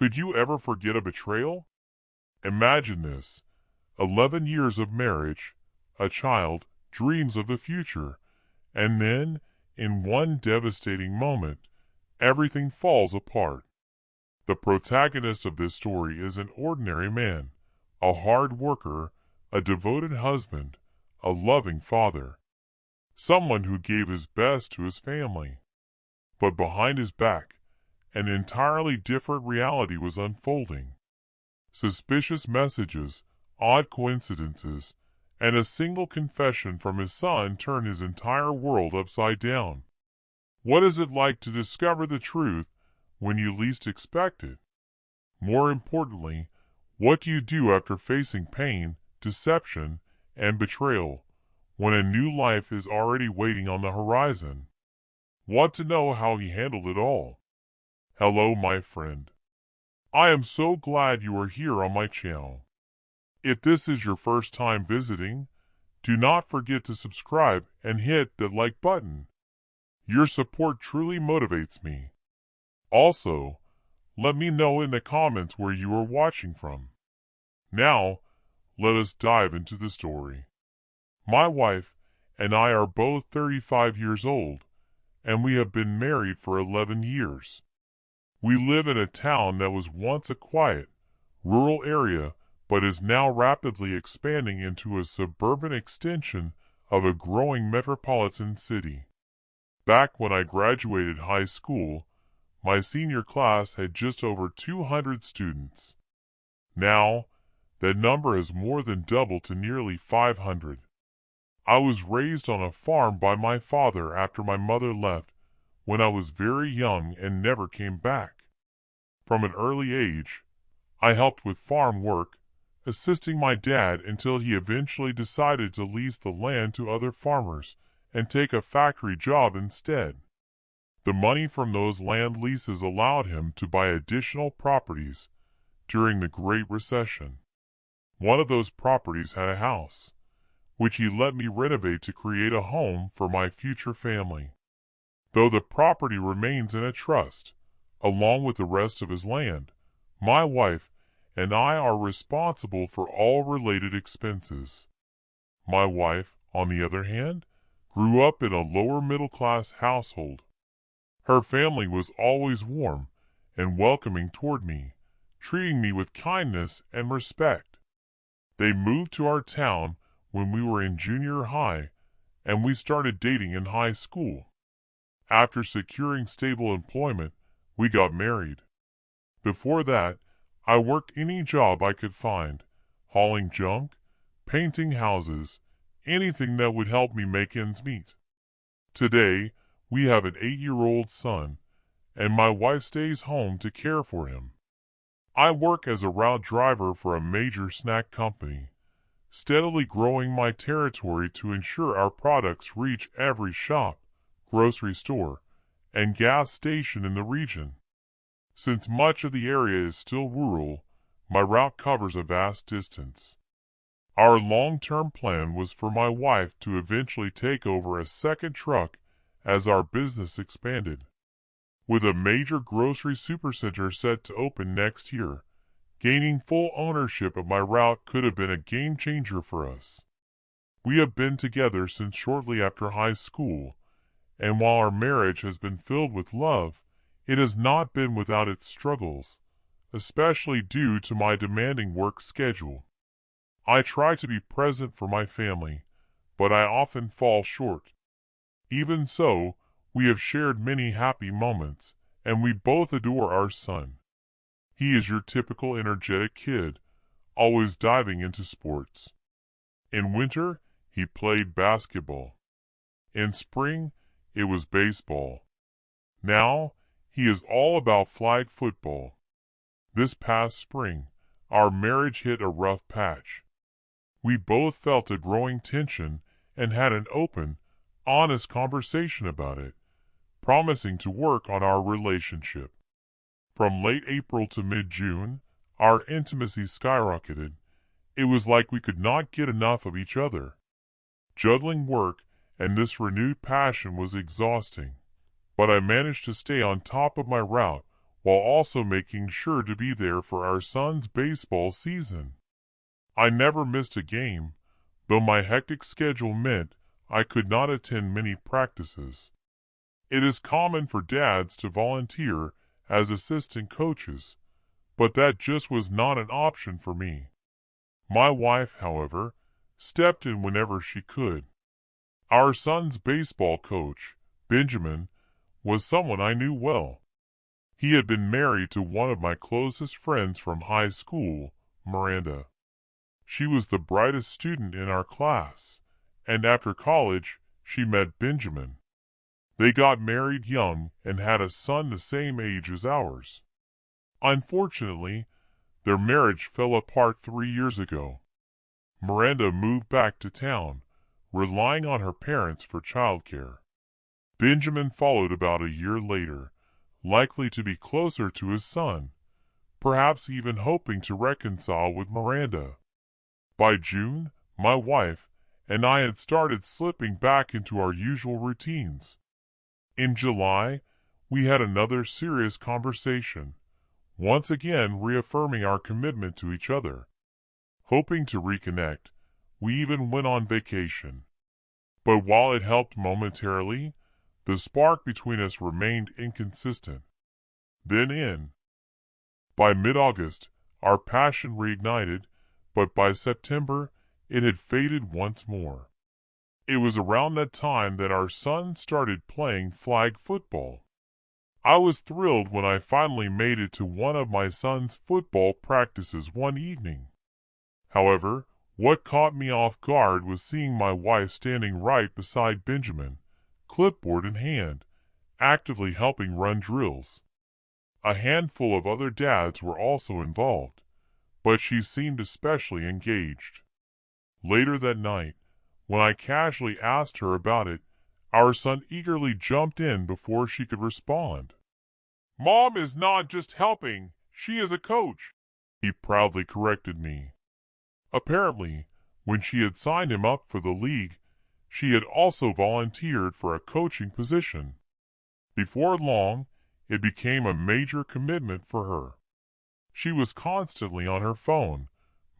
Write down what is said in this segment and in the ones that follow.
Could you ever forget a betrayal? Imagine this: 11 years of marriage, a child, dreams of the future, and then, in one devastating moment, everything falls apart. The protagonist of this story is an ordinary man, a hard worker, a devoted husband, a loving father, someone who gave his best to his family. But behind his back, an entirely different reality was unfolding. Suspicious messages, odd coincidences, and a single confession from his son turned his entire world upside down. What is it like to discover the truth when you least expect it? More importantly, what do you do after facing pain, deception, and betrayal, when a new life is already waiting on the horizon? Want to know how he handled it all? Hello, my friend. I am so glad you are here on my channel. If this is your first time visiting, do not forget to subscribe and hit the like button. Your support truly motivates me. Also, let me know in the comments where you are watching from. Now, let us dive into the story. My wife and I are both 35 years old, and we have been married for 11 years. We live in a town that was once a quiet, rural area, but is now rapidly expanding into a suburban extension of a growing metropolitan city. Back when I graduated high school, my senior class had just over 200 students. Now, that number has more than doubled to nearly 500. I was raised on a farm by my father after my mother left when I was very young and never came back. From an early age, I helped with farm work, assisting my dad until he eventually decided to lease the land to other farmers and take a factory job instead. The money from those land leases allowed him to buy additional properties during the Great Recession. One of those properties had a house, which he let me renovate to create a home for my future family. Though the property remains in a trust, along with the rest of his land, my wife and I are responsible for all related expenses. My wife, on the other hand, grew up in a lower middle-class household. Her family was always warm and welcoming toward me, treating me with kindness and respect. They moved to our town when we were in junior high, and we started dating in high school. After securing stable employment, we got married. Before that, I worked any job I could find, hauling junk, painting houses, anything that would help me make ends meet. Today, we have an 8-year-old son, and my wife stays home to care for him. I work as a route driver for a major snack company, steadily growing my territory to ensure our products reach every shop, grocery store, and gas station in the region. Since much of the area is still rural, my route covers a vast distance. Our long-term plan was for my wife to eventually take over a second truck as our business expanded. With a major grocery supercenter set to open next year, gaining full ownership of my route could have been a game changer for us. We have been together since shortly after high school, and while our marriage has been filled with love, it has not been without its struggles, especially due to my demanding work schedule. I try to be present for my family, but I often fall short. Even so, we have shared many happy moments, and we both adore our son. He is your typical energetic kid, always diving into sports. In winter, he played basketball. In spring, it was baseball. Now, he is all about flag football. This past spring, our marriage hit a rough patch. We both felt a growing tension and had an open, honest conversation about it, promising to work on our relationship. From late April to mid-June, our intimacy skyrocketed. It was like we could not get enough of each other. Juggling work and this renewed passion was exhausting, but I managed to stay on top of my route while also making sure to be there for our son's baseball season. I never missed a game, though my hectic schedule meant I could not attend many practices. It is common for dads to volunteer as assistant coaches, but that just was not an option for me. My wife, however, stepped in whenever she could. Our son's baseball coach, Benjamin, was someone I knew well. He had been married to one of my closest friends from high school, Miranda. She was the brightest student in our class, and after college, she met Benjamin. They got married young and had a son the same age as ours. Unfortunately, their marriage fell apart 3 years ago. Miranda moved back to town, relying on her parents for childcare. Benjamin followed about a year later, likely to be closer to his son, perhaps even hoping to reconcile with Miranda. By June, my wife and I had started slipping back into our usual routines. In July, we had another serious conversation, once again reaffirming our commitment to each other. Hoping to reconnect, we even went on vacation. But while it helped momentarily, the spark between us remained inconsistent. By mid-August, our passion reignited, but by September, it had faded once more. It was around that time that our son started playing flag football. I was thrilled when I finally made it to one of my son's football practices one evening. However, what caught me off guard was seeing my wife standing right beside Benjamin, clipboard in hand, actively helping run drills. A handful of other dads were also involved, but she seemed especially engaged. Later that night, when I casually asked her about it, our son eagerly jumped in before she could respond. "Mom is not just helping, she is a coach," he proudly corrected me. Apparently, when she had signed him up for the league, she had also volunteered for a coaching position. Before long, it became a major commitment for her. She was constantly on her phone,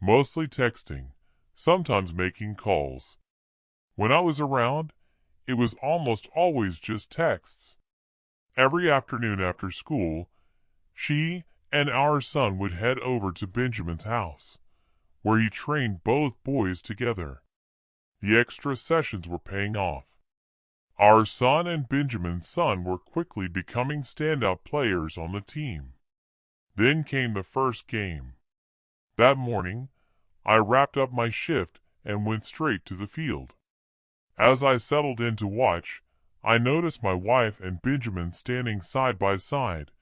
mostly texting, sometimes making calls. When I was around, it was almost always just texts. Every afternoon after school, she and our son would head over to Benjamin's house, where he trained both boys together. The extra sessions were paying off. Our son and Benjamin's son were quickly becoming standout players on the team. Then came the first game. That morning, I wrapped up my shift and went straight to the field. As I settled in to watch, I noticed my wife and Benjamin standing side by side,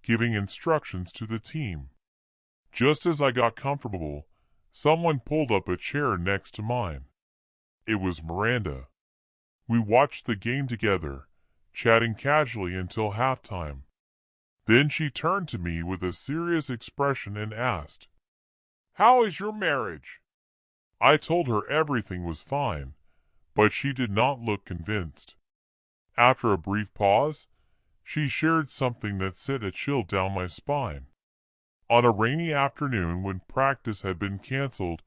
giving instructions to the team. Just as I got comfortable, someone pulled up a chair next to mine. It was Miranda. We watched the game together, chatting casually until halftime. Then she turned to me with a serious expression and asked, "How is your marriage?" I told her everything was fine, but she did not look convinced. After a brief pause, she shared something that sent a chill down my spine. On a rainy afternoon when practice had been canceled,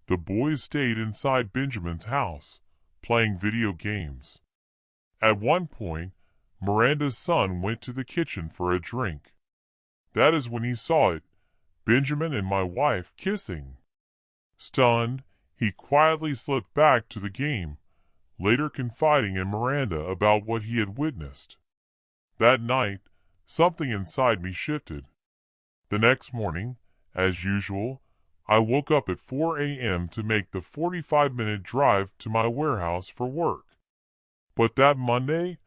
the boys stayed inside Benjamin's house, playing video games. At one point, Miranda's son went to the kitchen for a drink. That is when he saw it, Benjamin and my wife kissing. Stunned, he quietly slipped back to the game, later confiding in Miranda about what he had witnessed. That night, something inside me shifted. The next morning, as usual, I woke up at 4 a.m. to make the 45-minute drive to my warehouse for work. But that Monday,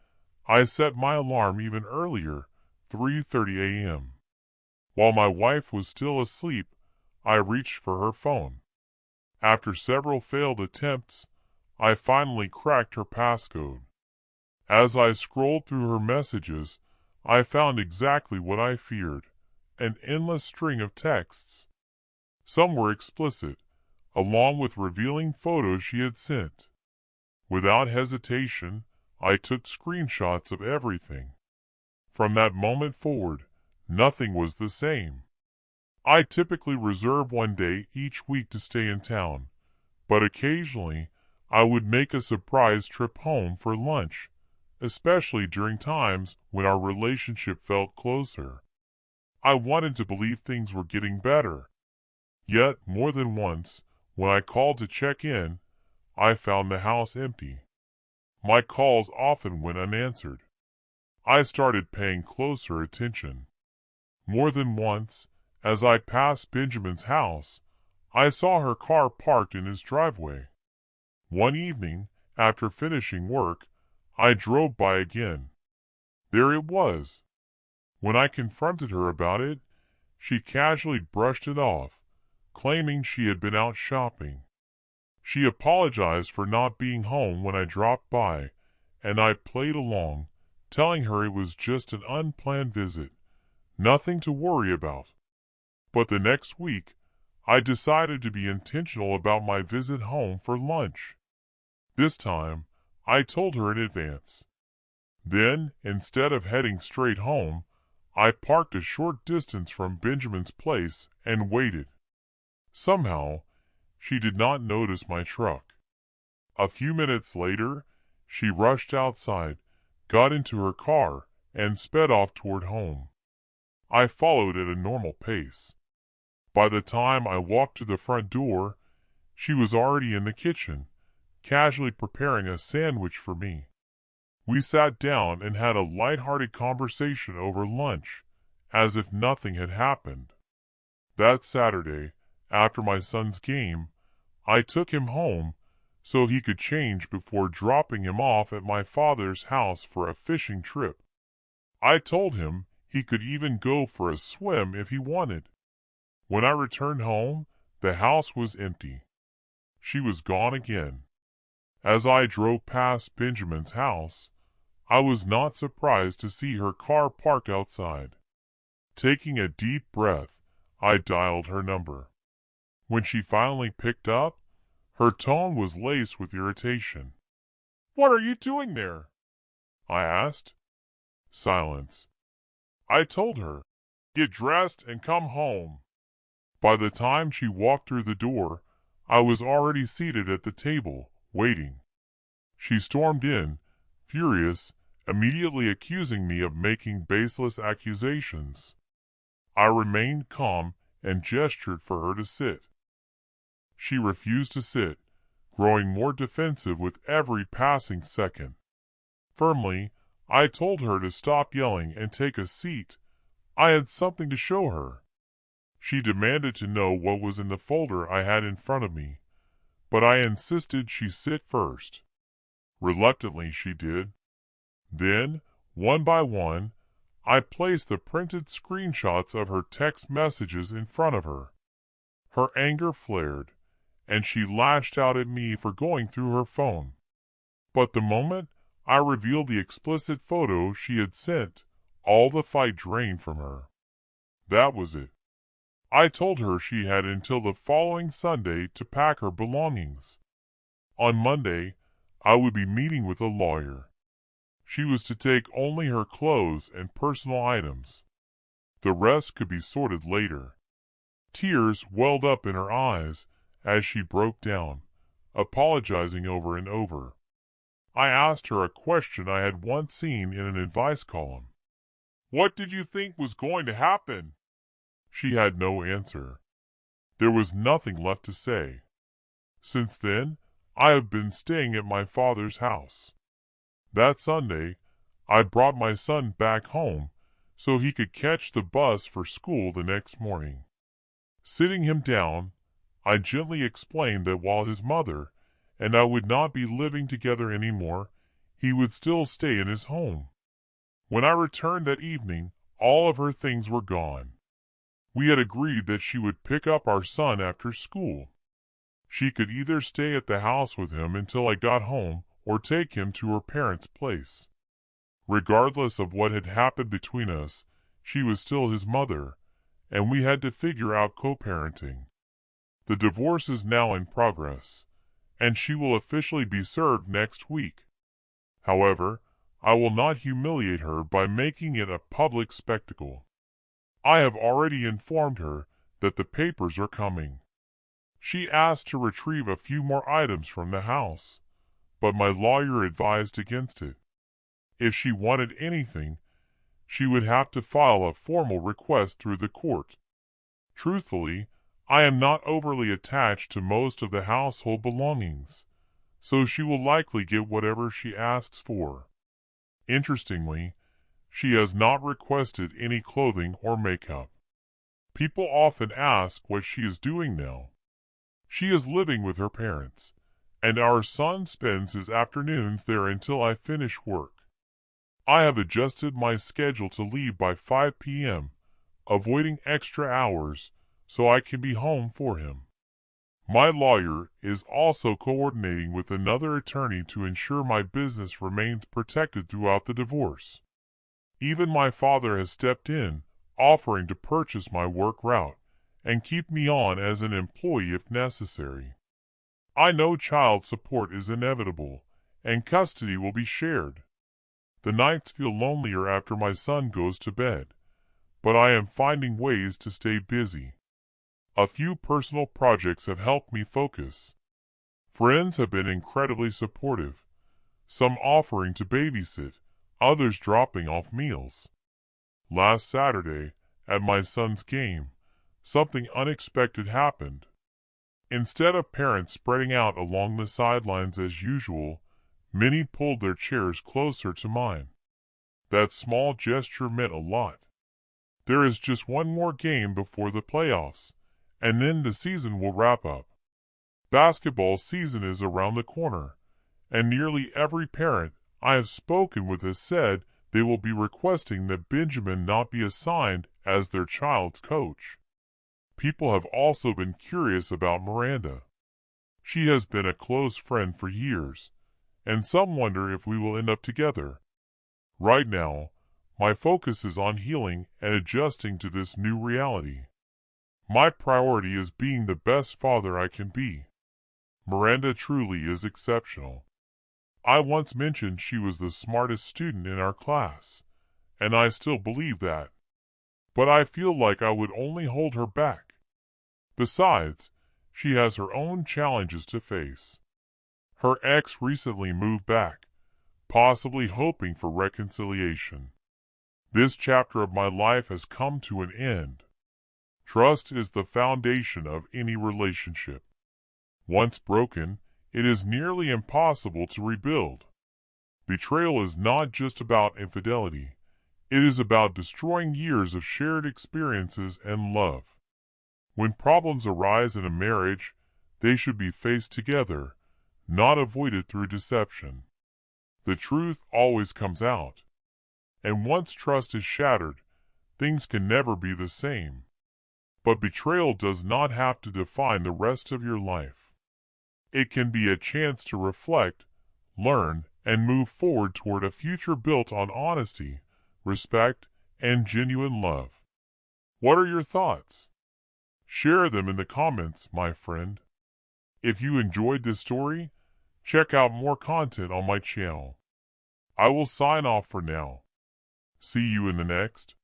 I set my alarm even earlier, 3:30 a.m. While my wife was still asleep, I reached for her phone. After several failed attempts, I finally cracked her passcode. As I scrolled through her messages, I found exactly what I feared, an endless string of texts. Some were explicit, along with revealing photos she had sent. Without hesitation, I took screenshots of everything. From that moment forward, nothing was the same. I typically reserve one day each week to stay in town, but occasionally I would make a surprise trip home for lunch, especially during times when our relationship felt closer. I wanted to believe things were getting better. Yet, more than once, when I called to check in, I found the house empty. My calls often went unanswered. I started paying closer attention. More than once, as I passed Benjamin's house, I saw her car parked in his driveway. One evening, after finishing work, I drove by again. There it was. When I confronted her about it, she casually brushed it off, claiming she had been out shopping. She apologized for not being home when I dropped by, and I played along, telling her it was just an unplanned visit, nothing to worry about. But the next week, I decided to be intentional about my visit home for lunch. This time, I told her in advance. Then, instead of heading straight home, I parked a short distance from Benjamin's place and waited. Somehow, she did not notice my truck. A few minutes later, she rushed outside, got into her car, and sped off toward home. I followed at a normal pace. By the time I walked to the front door, she was already in the kitchen, casually preparing a sandwich for me. We sat down and had a light-hearted conversation over lunch, as if nothing had happened. That Saturday, after my son's game, I took him home so he could change before dropping him off at my father's house for a fishing trip. I told him he could even go for a swim if he wanted. When I returned home, the house was empty. She was gone again. As I drove past Benjamin's house, I was not surprised to see her car parked outside. Taking a deep breath, I dialed her number. When she finally picked up, her tone was laced with irritation. "What are you doing there?" I asked. Silence. I told her, "Get dressed and come home." By the time she walked through the door, I was already seated at the table, waiting. She stormed in, furious, immediately accusing me of making baseless accusations. I remained calm and gestured for her to sit. She refused to sit, growing more defensive with every passing second. Firmly, I told her to stop yelling and take a seat. I had something to show her. She demanded to know what was in the folder I had in front of me, but I insisted she sit first. Reluctantly she did. Then, one by one, I placed the printed screenshots of her text messages in front of her. Her anger flared, and she lashed out at me for going through her phone. But the moment I revealed the explicit photo she had sent, all the fight drained from her. That was it. I told her she had until the following Sunday to pack her belongings. On Monday, I would be meeting with a lawyer. She was to take only her clothes and personal items. The rest could be sorted later. Tears welled up in her eyes as she broke down, apologizing over and over. I asked her a question I had once seen in an advice column. "What did you think was going to happen?" She had no answer. There was nothing left to say. Since then, I have been staying at my father's house. That Sunday, I brought my son back home so he could catch the bus for school the next morning. Sitting him down, I gently explained that while his mother and I would not be living together anymore, he would still stay in his home. When I returned that evening, all of her things were gone. We had agreed that she would pick up our son after school. She could either stay at the house with him until I got home or take him to her parents' place. Regardless of what had happened between us, she was still his mother, and we had to figure out co-parenting. The divorce is now in progress, and she will officially be served next week. However, I will not humiliate her by making it a public spectacle. I have already informed her that the papers are coming. She asked to retrieve a few more items from the house, but my lawyer advised against it. If she wanted anything, she would have to file a formal request through the court. Truthfully, I am not overly attached to most of the household belongings, so she will likely get whatever she asks for. Interestingly, she has not requested any clothing or makeup. People often ask what she is doing now. She is living with her parents, and our son spends his afternoons there until I finish work. I have adjusted my schedule to leave by 5 p.m., avoiding extra hours so I can be home for him. My lawyer is also coordinating with another attorney to ensure my business remains protected throughout the divorce. Even my father has stepped in, offering to purchase my work route and keep me on as an employee if necessary. I know child support is inevitable, and custody will be shared. The nights feel lonelier after my son goes to bed, but I am finding ways to stay busy. A few personal projects have helped me focus. Friends have been incredibly supportive, some offering to babysit, others dropping off meals. Last Saturday, at my son's game, something unexpected happened. Instead of parents spreading out along the sidelines as usual, many pulled their chairs closer to mine. That small gesture meant a lot. There is just one more game before the playoffs, and then the season will wrap up. Basketball season is around the corner, and nearly every parent I have spoken with has said they will be requesting that Benjamin not be assigned as their child's coach. People have also been curious about Miranda. She has been a close friend for years, and some wonder if we will end up together. Right now, my focus is on healing and adjusting to this new reality. My priority is being the best father I can be. Miranda truly is exceptional. I once mentioned she was the smartest student in our class, and I still believe that. But I feel like I would only hold her back. Besides, she has her own challenges to face. Her ex recently moved back, possibly hoping for reconciliation. This chapter of my life has come to an end. Trust is the foundation of any relationship. Once broken, it is nearly impossible to rebuild. Betrayal is not just about infidelity. It is about destroying years of shared experiences and love. When problems arise in a marriage, they should be faced together, not avoided through deception. The truth always comes out. And once trust is shattered, things can never be the same. But betrayal does not have to define the rest of your life. It can be a chance to reflect, learn, and move forward toward a future built on honesty, respect, and genuine love. What are your thoughts? Share them in the comments, my friend. If you enjoyed this story, check out more content on my channel. I will sign off for now. See you in the next.